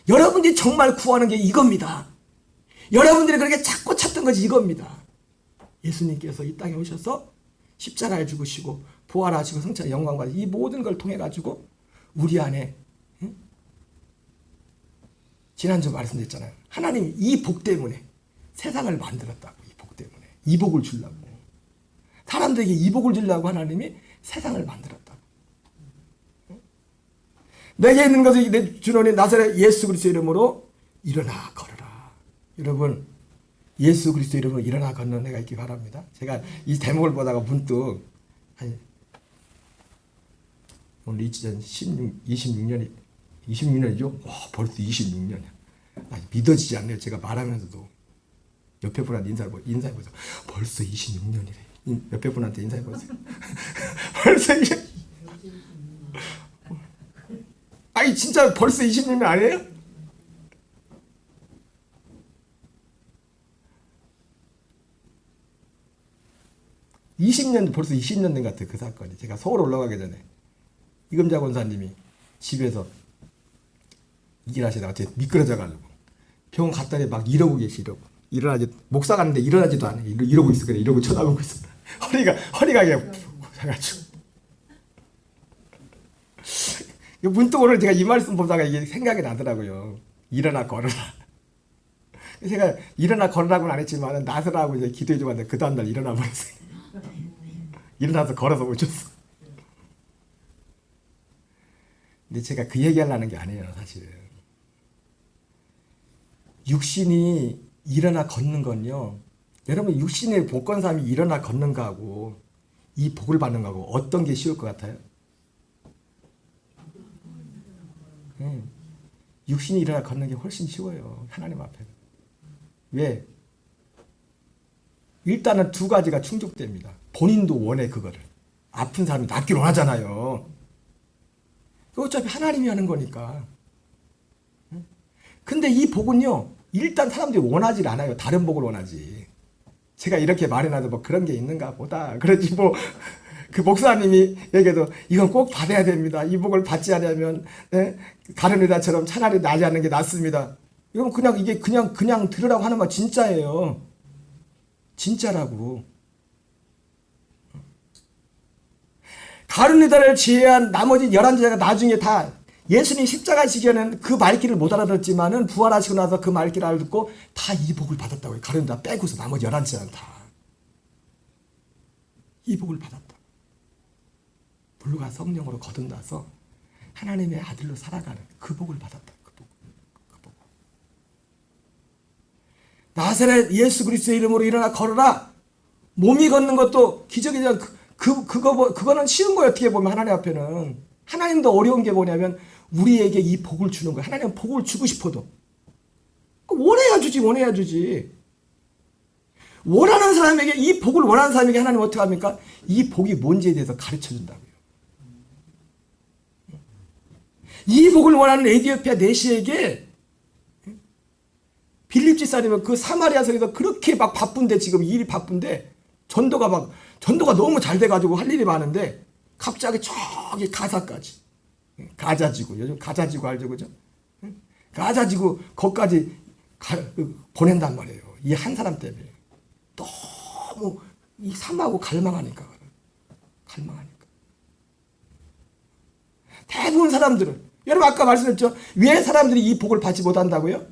여러분들이 정말 구하는 게 이겁니다. 여러분들이 그렇게 자꾸 찾던 것이 이겁니다. 예수님께서 이 땅에 오셔서 십자가에 죽으시고 부활하시고 성찬 영광 받으시고 이 모든 걸 통해 가지고 우리 안에, 지난주 말씀드렸잖아요. 하나님이 이 복 때문에 세상을 만들었다고. 이 복 때문에. 이 복을 주려고. 사람들에게 이 복을 주려고 하나님이 세상을 만들었다고. 내게 있는 것을 내 주노니 나사렛 예수 그리스도 이름으로 일어나 걸어라. 여러분, 예수 그리스도 이름으로 일어나 걷는 내가 있기 바랍니다. 제가 이 대목을 보다가 문득, 오늘 26년이죠? 와, 벌써 26년이야. 믿어지지 않네요. 제가 말하면서도 옆에 분한테 인사해보세요. 벌써 26년이래. 옆에 분한테 인사해보세요. 벌써 아니, 진짜 벌써 26년 아니에요? 벌써 20년 된 것 같아요. 그 사건이. 제가 서울 올라가기 전에 이금자 권사님이 집에서 일하시다가 제가 미끄러져가지고 병원 갔더니 막 이러고 계시더라고. 목사 갔는데 일어나지도 않아요. 이러고 있어. 그래. 이러고 쳐다보고 있어. 허리가 그냥 해가지고. 문득 오늘 제가 이 말씀 보다가 이게 생각이 나더라고요. 일어나 걸어라. 제가 일어나 걸으라고는 안 했지만 나서라고 이제 기도해주고 왔는데 그 다음날 일어나 버렸어요. 일어나서 걸어서 오셨어. 근데 제가 그 얘기하려는 게 아니에요, 사실은. 육신이 일어나 걷는 건요. 여러분 육신의 복권 삶이 일어나 걷는 거하고 이 복을 받는 거하고 어떤 게 쉬울 것 같아요? 육신이 일어나 걷는 게 훨씬 쉬워요. 하나님 앞에. 왜? 일단은 두 가지가 충족됩니다. 본인도 원해 그거를. 아픈 사람이 낫기를 원하잖아요. 어차피 하나님이 하는 거니까. 근데 이 복은요. 일단 사람들이 원하지 않아요. 다른 복을 원하지. 제가 이렇게 말해놔도 뭐 그런 게 있는가 보다. 그러지 뭐 그 목사님이 얘기해도 이건 꼭 받아야 됩니다. 이 복을 받지 않으면 다른 의사처럼 차라리 나지 않는 게 낫습니다. 이건 그냥 이게 그냥 들으라고 하는 말 진짜예요. 진짜라고. 가룟 유다를 제외한 나머지 11제자가 나중에 다 예수님 십자가 지기에는 그 말귀를 못 알아듣지만은 부활하시고 나서 그 말귀를 알아듣고 다 이 복을 받았다고요. 가룟 유다 빼고서 나머지 11제자는 다 이 복을 받았다. 불과 성령으로 거듭나서 하나님의 아들로 살아가는 그 복을 받았다. 그 복. 나사렛 예수 그리스도의 이름으로 일어나 걸어라. 몸이 걷는 것도 기적이죠. 그거는 쉬운 거예요. 어떻게 보면 하나님 앞에는. 하나님도 어려운 게 뭐냐면 우리에게 이 복을 주는 거예요. 하나님은 복을 주고 싶어도 원해야 주지. 원하는 사람에게 이 복을 원하는 사람에게 하나님 어떻게 합니까? 이 복이 뭔지에 대해서 가르쳐 준다고요. 이 복을 원하는 에디오피아 내시에게 빌립 지사님은 그 사마리아성에서 그렇게 막 바쁜데 지금 일이 바쁜데 전도가 너무 잘 돼가지고 할 일이 많은데 갑자기 저기 가사까지 가자지구 요즘 가자지구 알죠 그죠? 가자지구 거기까지 보낸단 말이에요. 이 한 사람 때문에 너무 이 삶하고 갈망하니까 대부분 사람들은 여러분 아까 말씀드렸죠? 왜 사람들이 이 복을 받지 못한다고요?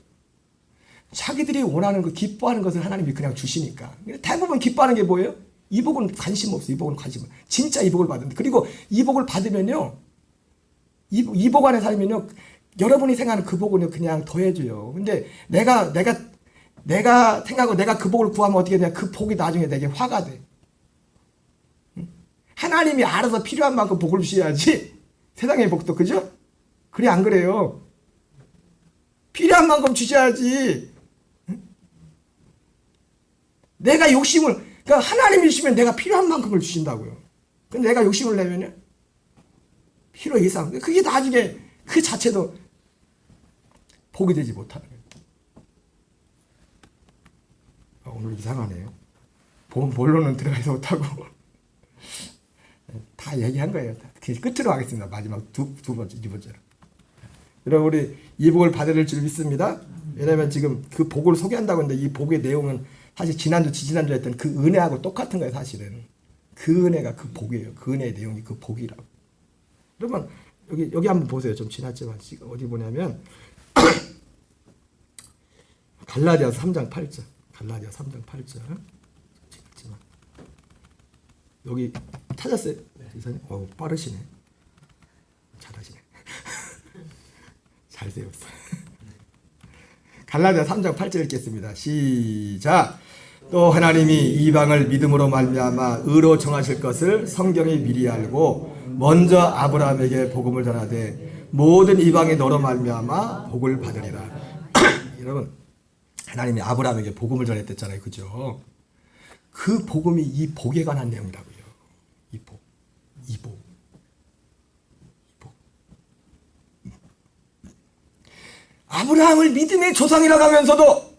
자기들이 원하는 거 기뻐하는 것을 하나님이 그냥 주시니까. 대부분 기뻐하는 게 뭐예요? 이 복은 관심 없어. 이 복은 관심 없어. 진짜 이 복을 받는데. 그리고 이 복을 받으면요. 이 복 안에 살면요. 여러분이 생각하는 그 복은요. 그냥 더해줘요. 근데 내가 생각하고 내가 그 복을 구하면 어떻게 되냐. 그 복이 나중에 내게 화가 돼. 하나님이 알아서 필요한 만큼 복을 주셔야지. 세상의 복도 그죠? 그래 안 그래요? 필요한 만큼 주셔야지. 내가 그러니까 하나님이 주시면 내가 필요한 만큼을 주신다고요. 근데 내가 욕심을 내면요. 필요 이상. 그게 나중에 그 자체도 복이 되지 못하는 거예요. 오늘 이상하네요. 본론은 들어가지 못하고 다 얘기한 거예요. 끝으로 하겠습니다. 마지막 두 번째로. 여러분 우리 이 복을 받을 줄 믿습니다. 왜냐하면 지금 그 복을 소개한다고 했는데 이 복의 내용은 사실 지지난주 했던 그 은혜하고 똑같은 거예요. 사실은 그 은혜가 그 복이에요. 그 은혜의 내용이 그 복이라고. 여러분 여기 한번 보세요. 좀 지났지만 어디 보냐면 갈라디아서 3장 8절. 갈라디아서 3장 8절. 지났지만 여기 찾았어요. 이사님? 빠르시네. 잘하시네. 잘 세웠어. 갈라디아 3장 8절 읽겠습니다. 시작. 또 하나님이 이방을 믿음으로 말미암아 의로 정하실 것을 성경이 미리 알고 먼저 아브라함에게 복음을 전하되 모든 이방이 너로 말미암아 복을 받으리라. 여러분 하나님이 아브라함에게 복음을 전했댔잖아요. 그죠? 그 복음이 이 복에 관한 내용이라고요. 이 복. 아브라함을 믿음의 조상이라고 하면서도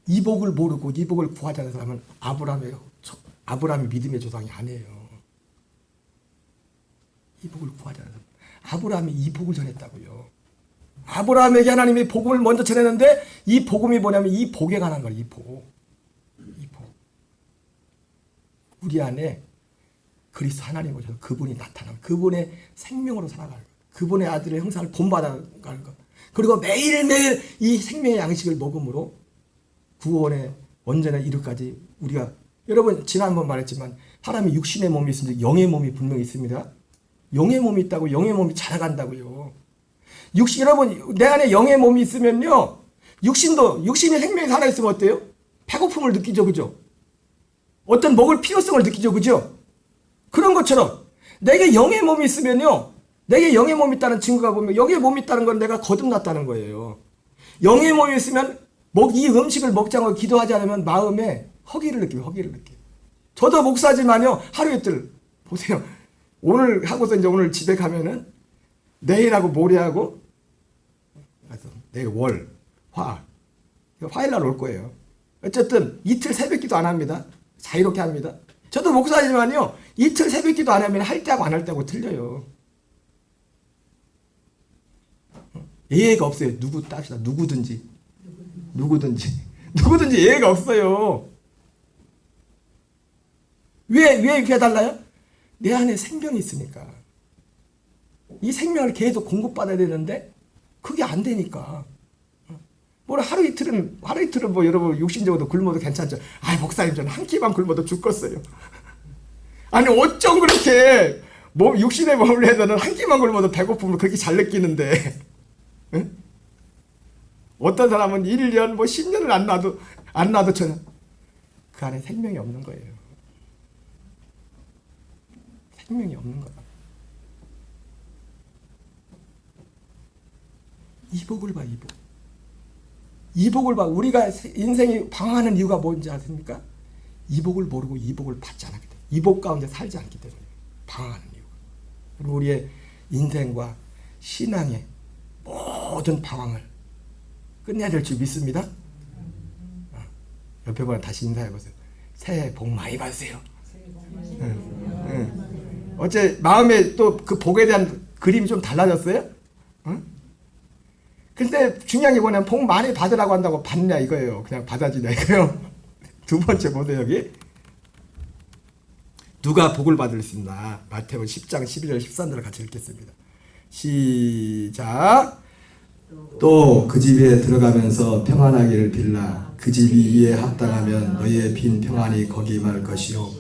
이 복을 모르고 이 복을 구하지 않은 사람은 아브라함이 믿음의 조상이 아니에요. 이 복을 구하지 않은 사람. 아브라함이 이 복을 전했다고요. 아브라함에게 하나님이 복음을 먼저 전했는데 이 복음이 뭐냐면 이 복에 관한 거예요. 이 복. 우리 안에 그리스도 하나님 오셔서 그분이 나타나고 그분의 생명으로 살아가는 것. 그분의 아들의 형상을 본받아가는 것. 그리고 매일매일 이 생명의 양식을 먹음으로 구원의 온전한 이루까지 우리가 여러분 지난번 말했지만 사람이 육신의 몸이 있으면 영의 몸이 분명히 있습니다. 영의 몸이 있다고 영의 몸이 자라간다고요. 여러분 내 안에 영의 몸이 있으면요. 육신이 생명이 살아있으면 어때요? 배고픔을 느끼죠, 그죠? 어떤 먹을 필요성을 느끼죠, 그죠? 그런 것처럼 내게 영의 몸이 있으면요, 내게 영의 몸이 있다는 증거가 보면 영의 몸이 있다는 건 내가 거듭났다는 거예요. 영의 몸이 있으면 이 음식을 먹지 않고 기도하지 않으면 마음에 허기를 느껴요, 허기를 느껴요. 저도 목사지만요, 하루 이틀 보세요. 오늘 하고서 이제 오늘 집에 가면은 내일하고 모레하고 내일 월, 화, 화요일날 올 거예요. 어쨌든 이틀 새벽기도 안 합니다. 자유롭게 합니다. 저도 목사지만요, 이틀 새벽기도 안 하면 할 때하고 안 할 때하고 틀려요. 예외가 없어요. 누구든지 예외가 없어요. 왜 이렇게 해달라요? 내 안에 생명이 있으니까. 이 생명을 계속 공급받아야 되는데 그게 안 되니까. 하루 이틀은 뭐 여러분 육신적으로 굶어도 괜찮죠. 목사님 저는 한 끼만 굶어도 죽겠어요. 아니 어쩜 그렇게 육신의 몸을 해서는 한 끼만 굶어도 배고픔을 그렇게 잘 느끼는데, 응? 어떤 사람은 1년 10년을 안 놔도 저는 그 안에 생명이 없는 거예요. 생명이 없는 거야. 이복을 봐, 이복. 이복을 봐. 우리가 인생이 방황하는 이유가 뭔지 아십니까? 이복을 모르고 이복을 받지 않았기 때문에, 이복 가운데 살지 않기 때문에 방황하는 이유가. 그리고 우리의 인생과 신앙의 모든 방황을 끝내야 될 줄 믿습니다. 옆에 분랑 다시 인사해보세요. 새해 복 많이 받으세요. 어째 마음에 또 그 복에 대한 그림이 좀 달라졌어요? 응? 근데 중요한 게 뭐냐면 복 많이 받으라고 한다고 받냐 이거예요. 그냥 받아지냐 이거예요. 두 번째 보세요. 여기 누가 복을 받을 수 있나. 마태복음 10장 12절 13절을 같이 읽겠습니다. 시작. 또 그 집에 들어가면서 평안하기를 빌라. 그 집이 이에 합당하면 너희의 빈 평안이 거기 임할 것이요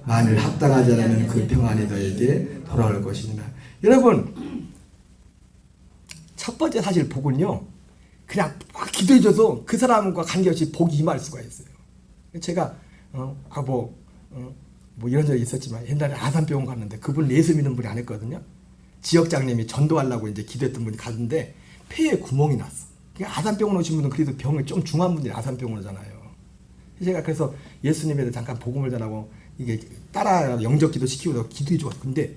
만일 합당하지 않으면 그 평안이 너에게 돌아올 것이니라. 여러분, 첫 번째 사실 복은요, 그냥 기도해줘서 그 사람과 관계없이 복이 임할 수가 있어요. 제가 이런 적이 있었지만 옛날에 아산병원 갔는데 그분 예수 믿는 분이 아니었거든요. 지역장님이 전도하려고 이제 기도했던 분이 갔는데 폐에 구멍이 났어. 아산병원 오신 분은 그래도 병이 좀 중한 분들이 아산병원 오잖아요. 제가 그래서 예수님에 대해 잠깐 복음을 전하고 이게 따라 영접기도 시키고 기도해 주었어. 근데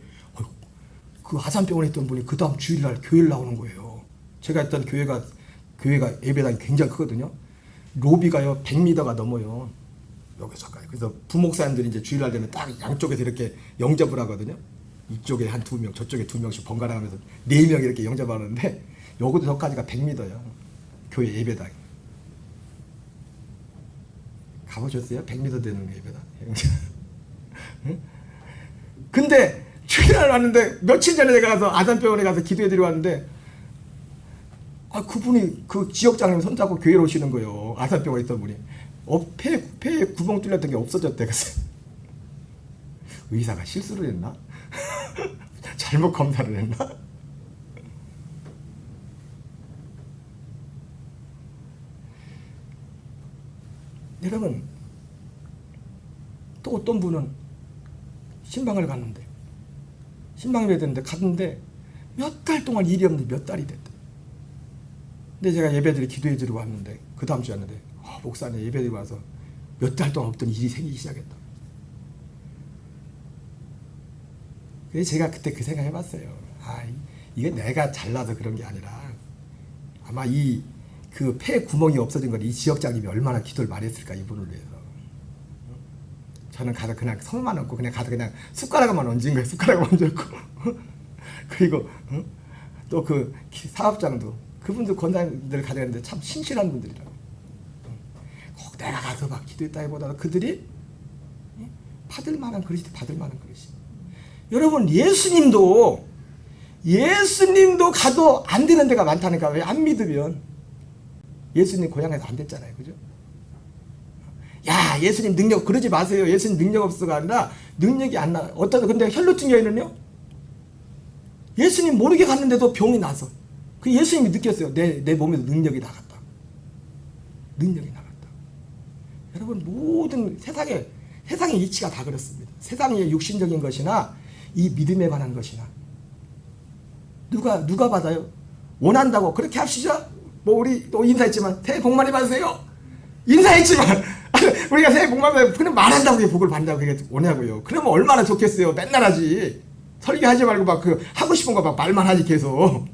그 아산병원에 있던 분이 그 다음 주일날 교회를 나오는 거예요. 제가 있던 교회가 예배당이 굉장히 크거든요. 로비가요 100m가 넘어요. 여기서까지. 그래서 부목사님들이 이제 주일날 되면 딱 양쪽에서 이렇게 영접을 하거든요. 이쪽에 한 2명, 저쪽에 2명씩 번갈아 가면서 4명 이렇게 영접하는데 여기도 저까지가 100m요. 교회 예배당이. 가보셨어요? 100m 되는 예배당. 근데 주일날 왔는데 며칠 전에 제가 가서 아산병원에 가서 기도해드리러 왔는데 그분이 그 지역장님 손잡고 교회로 오시는 거예요. 아산병원에 있던 분이. 폐에 구멍 뚫렸던 게 없어졌대. 그래서 의사가 실수를 했나? 잘못 검사를 했나? 여러분, 또 어떤 분은 신방을 갔는데 갔는데 몇 달 동안 일이 없는데 몇 달이 됐대. 근데 제가 예배드리 기도해 드리고 왔는데 그 다음 주에 왔는데 목사님 예배 드리고 와서 몇 달 동안 없던 일이 생기기 시작했다. 그래서 제가 그때 그 생각 해봤어요. 이게 내가 잘나서 그런 게 아니라 아마 그 폐 구멍이 없어진 걸 이 지역장님이 얼마나 기도를 많이 했을까 이분을 위해서. 저는 가서 그냥 성만 얹고 그냥 가서 그냥 숟가락만 얹은 거예요. 숟가락만 얹었고 그리고 또 그 사업장도 그분도 권사님들 가져갔는데 참 신실한 분들이라고. 꼭 내가 가서 막 기도했다기보다는 그들이 받을 만한 그릇이. 여러분 예수님도 가도 안 되는 데가 많다니까. 왜 안 믿으면. 예수님 고향에서 안 됐잖아요. 그죠? 야 예수님 능력 그러지 마세요. 예수님 능력 없어가 아니라 능력이 안 나. 근데 혈루증 여인은요, 예수님 모르게 갔는데도 병이 나서 그 예수님이 느꼈어요. 내 몸에서 능력이 나갔다. 능력이 나갔다. 여러분 모든 세상의 이치가 다 그렇습니다. 세상의 육신적인 것이나 이 믿음에 관한 것이나 누가 받아요? 원한다고 그렇게 합시죠. 뭐 우리 또 인사했지만 새해 복 많이 받으세요. 인사했지만 우리가 새해 복 많이 받으면 그냥 말한다고 그게 복을 받는다고 그게 오냐고요. 그러면 얼마나 좋겠어요. 맨날 하지. 설교하지 말고 막 그 하고 싶은 거 막 말만 하지 계속.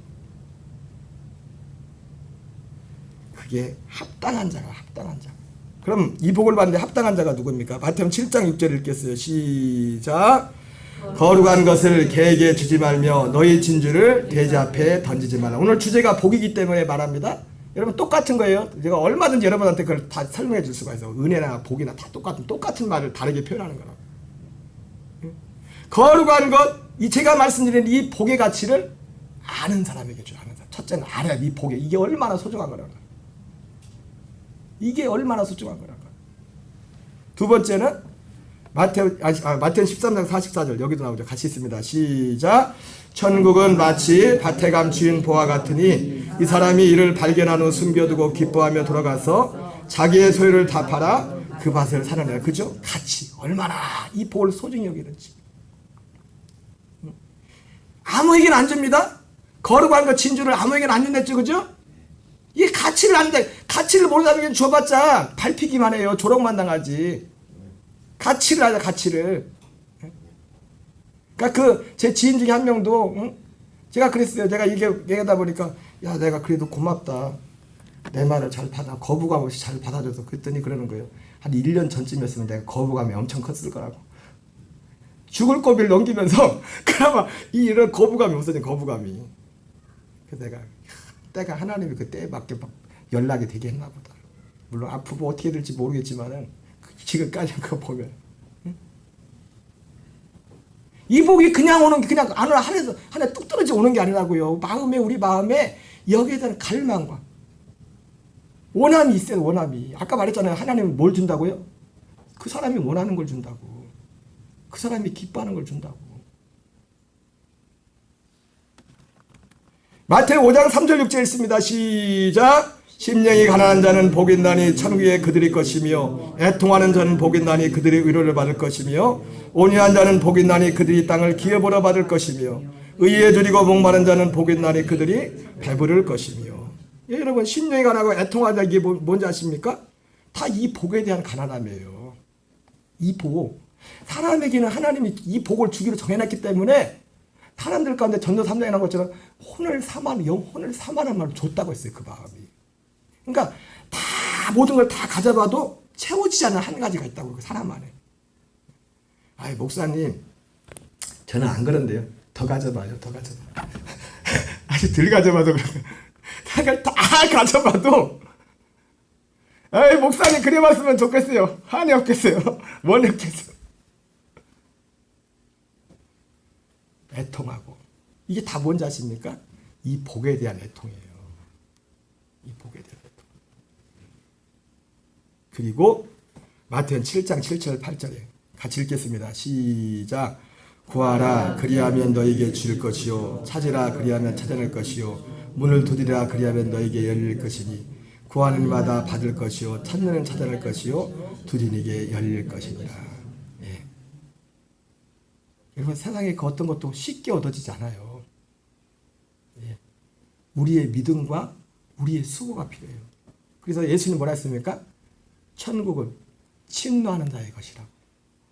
그게 합당한 자가 합당한 자. 그럼 이 복을 받는데 합당한 자가 누굽니까? 마태복음 7장 6절 읽겠어요. 시작. 거룩한 것을 개에게 주지 말며 너희 진주를 돼지 앞에 던지지 말라. 오늘 주제가 복이기 때문에 말합니다. 여러분 똑같은 거예요. 제가 얼마든지 여러분한테 그걸 다 설명해 줄 수가 있어요. 은혜나 복이나 다 똑같은 말을 다르게 표현하는 거라고. 거룩한 것, 이 제가 말씀드린 이 복의 가치를 아는 사람에게 줘. 아는 사람. 첫째는 알아야 이 복에 이게 얼마나 소중한 거라고. 이게 얼마나 소중한 거라고. 두 번째는 마태복음 13장 44절 여기도 나오죠. 같이 있습니다. 시작. 천국은 마치 밭에 감추인 보와 같으니 이 사람이 이를 발견한 후 숨겨두고 기뻐하며 돌아가서 자기의 소유를 다 팔아 그 밭을 사느니라. 그죠? 가치 얼마나 이 복을 소중히 여기는지. 아무에게는 안 줍니다. 거룩한 것 진주를 아무에게는 안 준댔죠. 그죠? 이게 가치를 아는데 가치를 모르는 사람에게 줘봤자 밟히기만 해요. 조롱만 당하지. 가치를 알아. 가치를. 그러니까 제 지인 중에 한 명도 제가 그랬어요. 제가 이게 얘기하다 보니까 야 내가 그래도 고맙다. 내 말을 잘 거부감 없이 잘 받아줘서 그랬더니 그러는 거예요. 한 1년 전쯤이었으면 내가 거부감이 엄청 컸을 거라고. 죽을 고비를 넘기면서 그나마 이런 거부감이 없어진 거부감이. 그래서 때가 하나님이 그 때에 맞게 연락이 되게 했나 보다. 물론 앞으로 어떻게 될지 모르겠지만은 지금까지 그거 보면 이 복이 그냥 오는 게 그냥 하늘에 뚝 떨어져 오는 게 아니라고요. 우리 마음에 여기에 대한 갈망과 원함이 있어요. 원함이. 아까 말했잖아요. 하나님은 뭘 준다고요? 그 사람이 원하는 걸 준다고. 그 사람이 기뻐하는 걸 준다고. 마태복음 5장 3절 6절 읽습니다. 시작. 심령이 가난한 자는 복이 있나니 천국에 그들이 것이며 애통하는 자는 복이 있나니 그들이 위로를 받을 것이며 온유한 자는 복이 있나니 그들이 땅을 기업으로 받을 것이며 의에 줄이고 목마른 자는 복이 있나니 그들이 배부를 것이며. 예, 여러분 심령이 가난하고 애통하다 이게 뭔지 아십니까? 다 이 복에 대한 가난함이에요. 이 복. 사람에게는 하나님이 이 복을 주기로 정해놨기 때문에 사람들 가운데 전도 3장에 나온 것처럼 혼을 4만원만 줬다고 했어요. 그 마음이. 그러니까 다 모든 걸 다 가져봐도 채워지지 않는 한 가지가 있다고. 그 사람 안에. 아이 목사님 저는 안 그런데요. 더 가져봐요. 더 가져봐. 아직 덜 가져봐도 그런 다 가져봐도 아이 목사님 그래 봤으면 좋겠어요. 한이 없겠어요. 원이 없겠어요. 애통하고 이게 다 뭔지 아십니까? 이 복에 대한 애통이에요. 이 복에 대한 애통. 그리고 마태복음 7장 7절 8절에 같이 읽겠습니다. 시작. 구하라 그리하면 너에게 줄 것이요 찾으라 그리하면 찾아낼 것이요 문을 두드리라 그리하면 너에게 열릴 것이니 구하는 이마다 받을 것이요 찾는 이는 찾아낼 것이요 두드리게 열릴 것이니라. 예. 여러분 세상에 그 어떤 것도 쉽게 얻어지지 않아요. 예. 우리의 믿음과 우리의 수고가 필요해요. 그래서 예수님 뭐라 했습니까? 천국은 침노하는 자의 것이라고.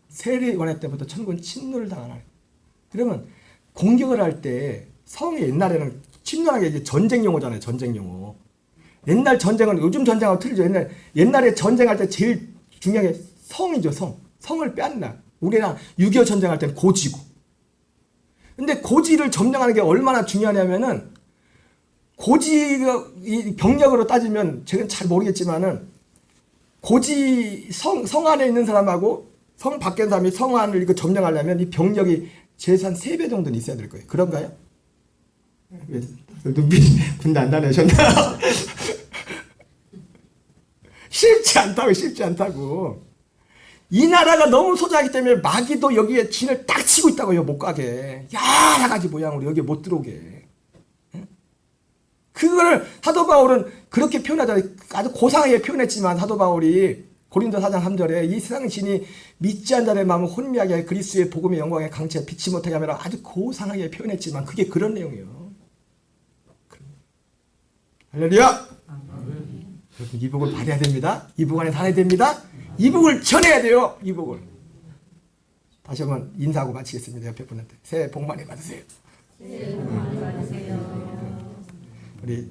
세례 요한 때부터 천국은 침노를 당하는. 그러면 공격을 할 때 성이 옛날에는 침노하는 게 이제 전쟁 용어잖아요. 전쟁 용어. 옛날 전쟁은 요즘 전쟁하고 틀리죠. 옛날에 전쟁할 때 제일 중요한 게 성이죠. 성을 빼앗나. 우리나 6.25 전쟁할 때는 고지고. 근데 고지를 점령하는 게 얼마나 중요하냐면은 고지가 이 병력으로 따지면 제가 잘 모르겠지만은 고지 성 안에 있는 사람하고 성 밖에 있는 사람이 성 안을 이거 점령하려면 이 병력이 최소한 3배 정도는 있어야 될 거예요. 그런가요? 눈빛 군대 안 다녀셨나? 쉽지 않다고. 이 나라가 너무 소중하기 때문에 마귀도 여기에 진을 딱 치고 있다고요. 못 가게. 여러 가지 모양으로 여기 못 들어오게. 그거를 사도 바울은 그렇게 표현하잖아요. 아주 고상하게 표현했지만 사도 바울이 고린도 4장 3절에 이 세상 신이 믿지 않는 자의 마음을 혼미하게 그리스도의 복음의 영광에 강체 빛이 못하게 하며 아주 고상하게 표현했지만 그게 그런 내용이에요. 할렐루야! 여러분 이복을 받아야 됩니다. 이복 안에 살아야 됩니다. 이복을 전해야 돼요. 이복을. 다시 한번 인사하고 마치겠습니다. 옆에 분한테 새해 복 많이 받으세요. 새해 복 많이 받으세요. 우리